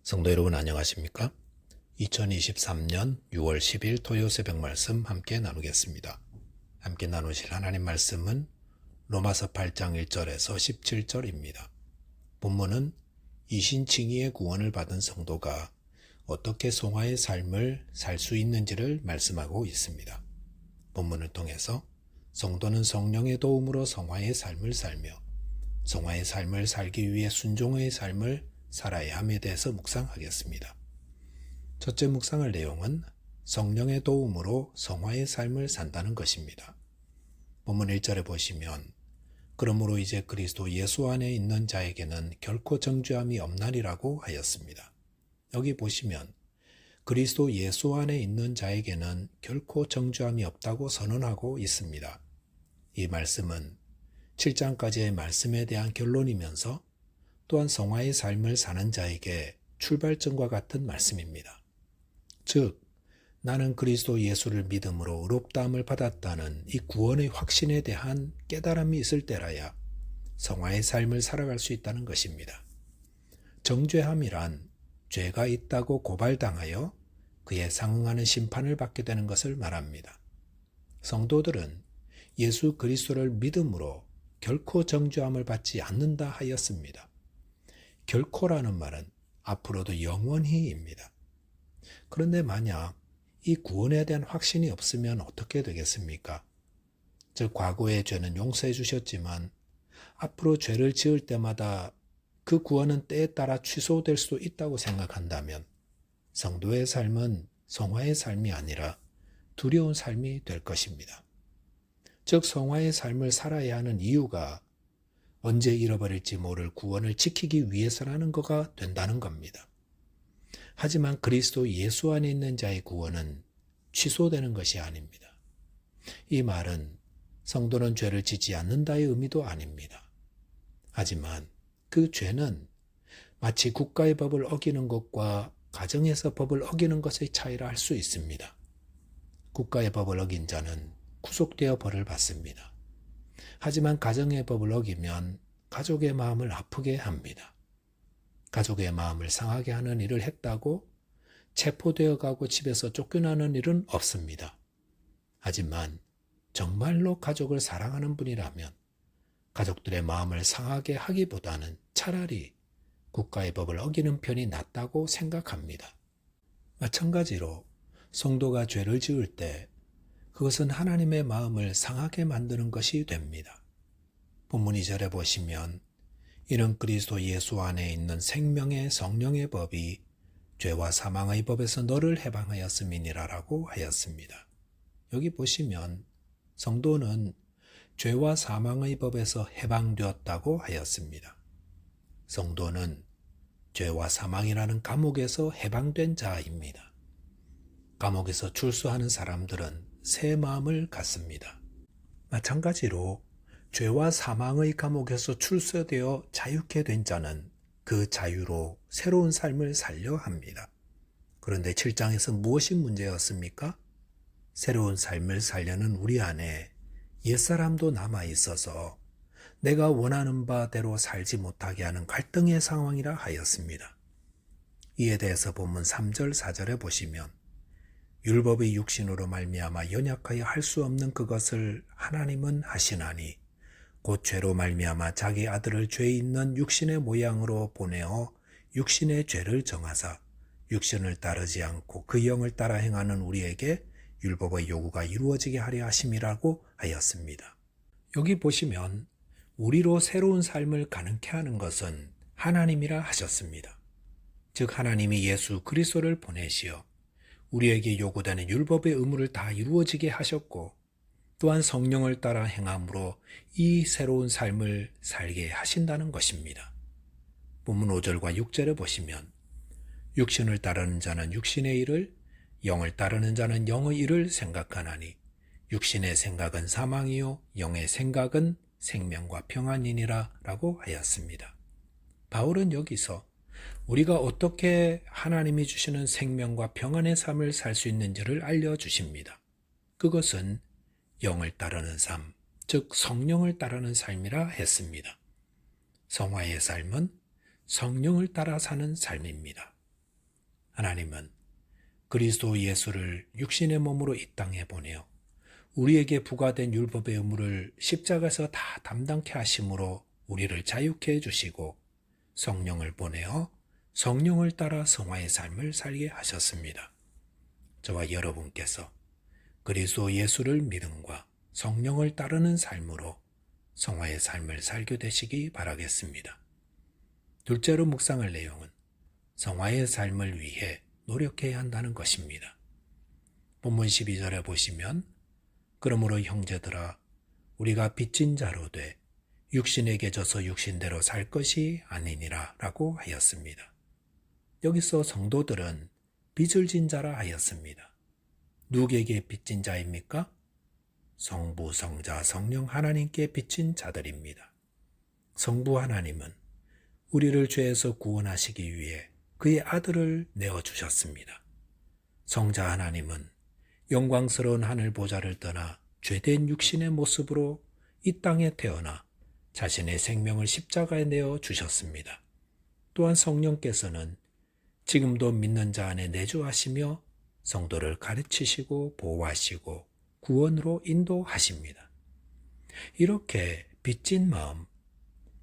성도 여러분 안녕하십니까? 2023년 6월 10일 토요 새벽 말씀 함께 나누겠습니다. 함께 나누실 하나님 말씀은 로마서 8장 1절에서 17절입니다. 본문은 이신칭의의 구원을 받은 성도가 어떻게 성화의 삶을 살 수 있는지를 말씀하고 있습니다. 본문을 통해서 성도는 성령의 도움으로 성화의 삶을 살며 성화의 삶을 살기 위해 순종의 삶을 살아야 함에 대해서 묵상하겠습니다. 첫째 묵상할 내용은 성령의 도움으로 성화의 삶을 산다는 것입니다. 본문 1절에 보시면 그러므로 이제 그리스도 예수 안에 있는 자에게는 결코 정죄함이 없나니라고 하였습니다. 여기 보시면 그리스도 예수 안에 있는 자에게는 결코 정죄함이 없다고 선언하고 있습니다. 이 말씀은 7장까지의 말씀에 대한 결론이면서 또한 성화의 삶을 사는 자에게 출발점과 같은 말씀입니다. 즉, 나는 그리스도 예수를 믿음으로 의롭다함을 받았다는 이 구원의 확신에 대한 깨달음이 있을 때라야 성화의 삶을 살아갈 수 있다는 것입니다. 정죄함이란 죄가 있다고 고발당하여 그에 상응하는 심판을 받게 되는 것을 말합니다. 성도들은 예수 그리스도를 믿음으로 결코 정죄함을 받지 않는다 하였습니다. 결코라는 말은 앞으로도 영원히입니다. 그런데 만약 이 구원에 대한 확신이 없으면 어떻게 되겠습니까? 즉 과거의 죄는 용서해 주셨지만 앞으로 죄를 지을 때마다 그 구원은 때에 따라 취소될 수도 있다고 생각한다면 성도의 삶은 성화의 삶이 아니라 두려운 삶이 될 것입니다. 즉 성화의 삶을 살아야 하는 이유가 언제 잃어버릴지 모를 구원을 지키기 위해서라는 것가 된다는 겁니다. 하지만 그리스도 예수 안에 있는 자의 구원은 취소되는 것이 아닙니다. 이 말은 성도는 죄를 짓지 않는다의 의미도 아닙니다. 하지만 그 죄는 마치 국가의 법을 어기는 것과 가정에서 법을 어기는 것의 차이라 할 수 있습니다. 국가의 법을 어긴 자는 구속되어 벌을 받습니다. 하지만 가정의 법을 어기면 가족의 마음을 아프게 합니다. 가족의 마음을 상하게 하는 일을 했다고 체포되어 가고 집에서 쫓겨나는 일은 없습니다. 하지만 정말로 가족을 사랑하는 분이라면 가족들의 마음을 상하게 하기보다는 차라리 국가의 법을 어기는 편이 낫다고 생각합니다. 마찬가지로 성도가 죄를 지을 때 그것은 하나님의 마음을 상하게 만드는 것이 됩니다. 본문 2절에 보시면 이는 그리스도 예수 안에 있는 생명의 성령의 법이 죄와 사망의 법에서 너를 해방하였음이니라라고 하였습니다. 여기 보시면 성도는 죄와 사망의 법에서 해방되었다고 하였습니다. 성도는 죄와 사망이라는 감옥에서 해방된 자입니다. 감옥에서 출소하는 사람들은 새 마음을 갖습니다. 마찬가지로 죄와 사망의 감옥에서 출소되어 자유케 된 자는 그 자유로 새로운 삶을 살려 합니다. 그런데 7장에서 무엇이 문제였습니까? 새로운 삶을 살려는 우리 안에 옛사람도 남아 있어서 내가 원하는 바대로 살지 못하게 하는 갈등의 상황이라 하였습니다. 이에 대해서 본문 3절 4절에 보시면 율법의 육신으로 말미암아 연약하여 할 수 없는 그것을 하나님은 하시나니 곧 죄로 말미암아 자기 아들을 죄 있는 육신의 모양으로 보내어 육신의 죄를 정하사 육신을 따르지 않고 그 영을 따라 행하는 우리에게 율법의 요구가 이루어지게 하려 하심이라고 하였습니다. 여기 보시면 우리로 새로운 삶을 가능케 하는 것은 하나님이라 하셨습니다. 즉 하나님이 예수 그리스도를 보내시어 우리에게 요구되는 율법의 의무를 다 이루어지게 하셨고 또한 성령을 따라 행함으로 이 새로운 삶을 살게 하신다는 것입니다. 본문 5절과 6절에 보시면 육신을 따르는 자는 육신의 일을 영을 따르는 자는 영의 일을 생각하나니 육신의 생각은 사망이요 영의 생각은 생명과 평안이니라 라고 하였습니다. 바울은 여기서 우리가 어떻게 하나님이 주시는 생명과 평안의 삶을 살 수 있는지를 알려주십니다. 그것은 영을 따르는 삶, 즉 성령을 따르는 삶이라 했습니다. 성화의 삶은 성령을 따라 사는 삶입니다. 하나님은 그리스도 예수를 육신의 몸으로 이 땅에 보내어 우리에게 부과된 율법의 의무를 십자가에서 다 담당케 하심으로 우리를 자유케 해주시고 성령을 보내어 성령을 따라 성화의 삶을 살게 하셨습니다. 저와 여러분께서 그리스도 예수를 믿음과 성령을 따르는 삶으로 성화의 삶을 살게 되시기 바라겠습니다. 둘째로 묵상할 내용은 성화의 삶을 위해 노력해야 한다는 것입니다. 본문 12절에 보시면 그러므로 형제들아 우리가 빚진 자로 돼 육신에게 져서 육신대로 살 것이 아니니라 라고 하였습니다. 여기서 성도들은 빚을 진 자라 하였습니다. 누구에게 빚진 자입니까? 성부, 성자, 성령 하나님께 빚진 자들입니다. 성부 하나님은 우리를 죄에서 구원하시기 위해 그의 아들을 내어주셨습니다. 성자 하나님은 영광스러운 하늘 보좌를 떠나 죄된 육신의 모습으로 이 땅에 태어나 자신의 생명을 십자가에 내어 주셨습니다. 또한 성령께서는 지금도 믿는 자 안에 내주하시며 성도를 가르치시고 보호하시고 구원으로 인도하십니다. 이렇게 빚진 마음,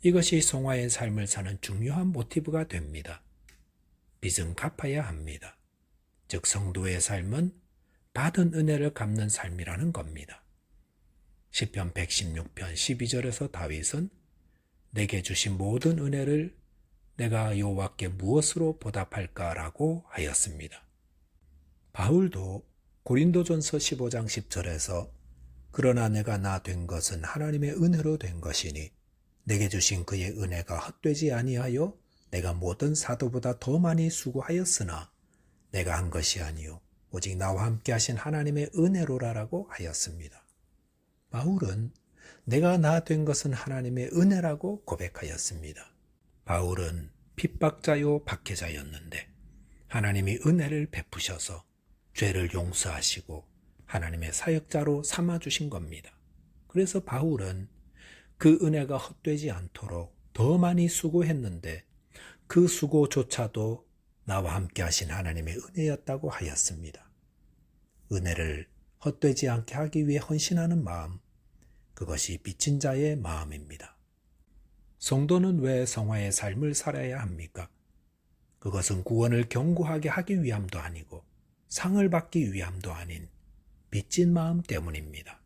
이것이 성화의 삶을 사는 중요한 모티브가 됩니다. 빚은 갚아야 합니다. 즉 성도의 삶은 받은 은혜를 갚는 삶이라는 겁니다. 시편 116편 12절에서 다윗은 내게 주신 모든 은혜를 내가 여호와께 무엇으로 보답할까라고 하였습니다. 바울도 고린도전서 15장 10절에서 그러나 내가 나 된 것은 하나님의 은혜로 된 것이니 내게 주신 그의 은혜가 헛되지 아니하여 내가 모든 사도보다 더 많이 수고하였으나 내가 한 것이 아니요 오직 나와 함께 하신 하나님의 은혜로라라고 하였습니다. 바울은 내가 나 된 것은 하나님의 은혜라고 고백하였습니다. 바울은 핍박자요 박해자였는데 하나님이 은혜를 베푸셔서 죄를 용서하시고 하나님의 사역자로 삼아주신 겁니다. 그래서 바울은 그 은혜가 헛되지 않도록 더 많이 수고했는데 그 수고조차도 나와 함께 하신 하나님의 은혜였다고 하였습니다. 은혜를 헛되지 않게 하기 위해 헌신하는 마음, 그것이 빚진 자의 마음입니다. 성도는 왜 성화의 삶을 살아야 합니까? 그것은 구원을 견고하게 하기 위함도 아니고 상을 받기 위함도 아닌 빚진 마음 때문입니다.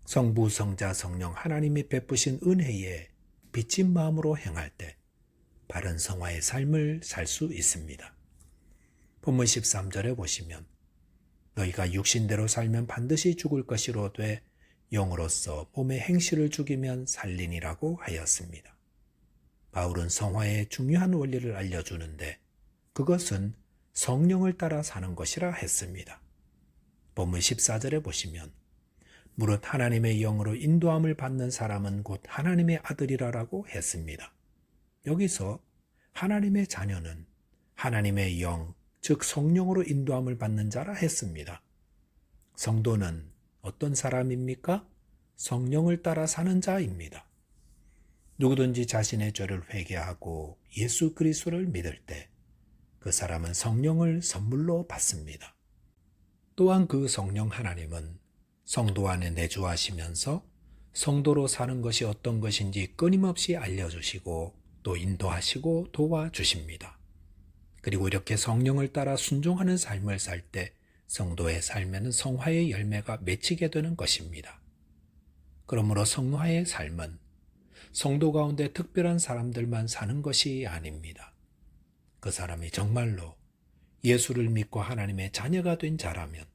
성부, 성자, 성령 하나님이 베푸신 은혜에 빚진 마음으로 행할 때 바른 성화의 삶을 살 수 있습니다. 본문 13절에 보시면 너희가 육신대로 살면 반드시 죽을 것이로되 영으로서 몸의 행실을 죽이면 살리니라고 하였습니다. 바울은 성화의 중요한 원리를 알려주는데 그것은 성령을 따라 사는 것이라 했습니다. 본문 14절에 보시면 무릇 하나님의 영으로 인도함을 받는 사람은 곧 하나님의 아들이라라고 했습니다. 여기서 하나님의 자녀는 하나님의 영, 즉 성령으로 인도함을 받는 자라 했습니다. 성도는 어떤 사람입니까? 성령을 따라 사는 자입니다. 누구든지 자신의 죄를 회개하고 예수 그리스도를 믿을 때 그 사람은 성령을 선물로 받습니다. 또한 그 성령 하나님은 성도 안에 내주하시면서 성도로 사는 것이 어떤 것인지 끊임없이 알려주시고 또 인도하시고 도와주십니다. 그리고 이렇게 성령을 따라 순종하는 삶을 살 때 성도의 삶에는 성화의 열매가 맺히게 되는 것입니다. 그러므로 성화의 삶은 성도 가운데 특별한 사람들만 사는 것이 아닙니다. 그 사람이 정말로 예수를 믿고 하나님의 자녀가 된 자라면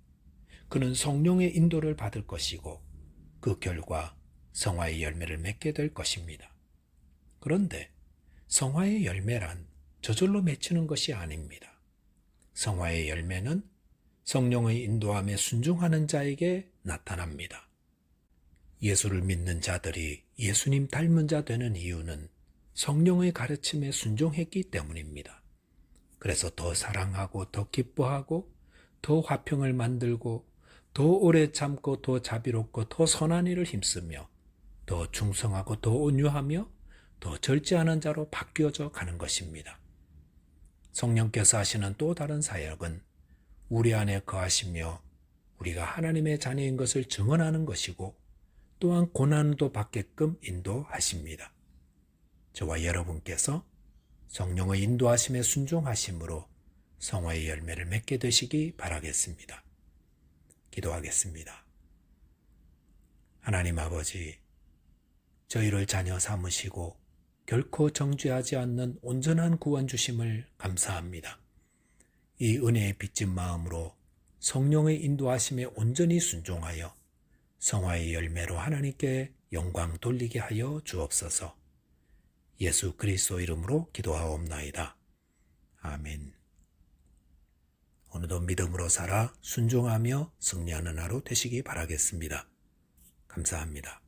그는 성령의 인도를 받을 것이고 그 결과 성화의 열매를 맺게 될 것입니다. 그런데 성화의 열매란 저절로 맺히는 것이 아닙니다. 성화의 열매는 성령의 인도함에 순종하는 자에게 나타납니다. 예수를 믿는 자들이 예수님 닮은 자 되는 이유는 성령의 가르침에 순종했기 때문입니다. 그래서 더 사랑하고 더 기뻐하고 더 화평을 만들고 더 오래 참고 더 자비롭고 더 선한 일을 힘쓰며 더 충성하고 더 온유하며 더 절제하는 자로 바뀌어져 가는 것입니다. 성령께서 하시는 또 다른 사역은 우리 안에 거하시며 우리가 하나님의 자녀인 것을 증언하는 것이고 또한 고난도 받게끔 인도하십니다. 저와 여러분께서 성령의 인도하심에 순종하심으로 성화의 열매를 맺게 되시기 바라겠습니다. 기도하겠습니다. 하나님 아버지, 저희를 자녀 삼으시고 결코 정죄하지 않는 온전한 구원 주심을 감사합니다. 이 은혜에 빚진 마음으로 성령의 인도하심에 온전히 순종하여 성화의 열매로 하나님께 영광 돌리게 하여 주옵소서. 예수 그리스도 이름으로 기도하옵나이다. 아멘. 오늘도 믿음으로 살아 순종하며 승리하는 하루 되시기 바라겠습니다. 감사합니다.